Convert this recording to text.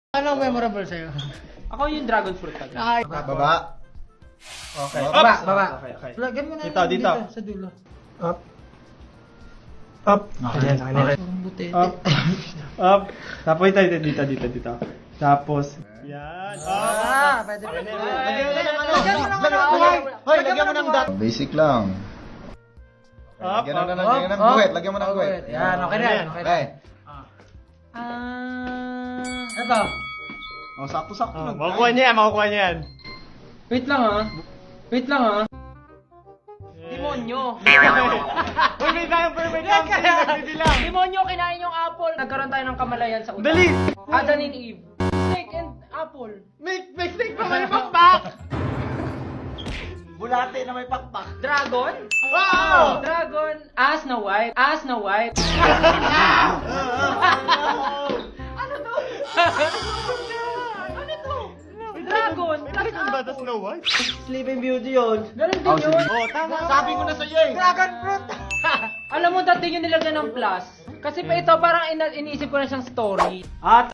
Ano memorable sa'yo? Ako yung dragon fruit agad. Ay, Baba. Okay. baba. Okay. Lagyan mo na Dito. sa dulo. Up. Up. Ayan, ayan. Parang butete. Up. Up. Tapos dito. Tapos, yan. Up. Pwede. Lagyan mo ng Hoy, lagyan mo ng dot. Basic lang. Up. Lagyan mo ng guwet. Lagyan mo ng guwet. Yan, okay na yan. Okay na. Okay. Ito. Oh, sakto-sakto. Makukuha niya yan. Wait lang ha. Demonyo. Uy, may tayong perfect company. Nagbibilang. Demonyo, kinain yung apple. Nagkaroon tayo ng kamalayan sa utak. Dali! Adam and Eve. Snake and apple. May steak pa may pakpak! Bulate na may pakpak. Dragon. Wow! Dragon. Ass na white. Ano to? Dragon. Dragon ba the Snow White? Sleeping Beauty yun. Ganun din yun. Oh, tama. Sabi ko na sa iyo eh. Dragon fruit. Alam mo dati yung nilagyan ng plus. Kasi pa ito parang iniisip ko na siyang story. At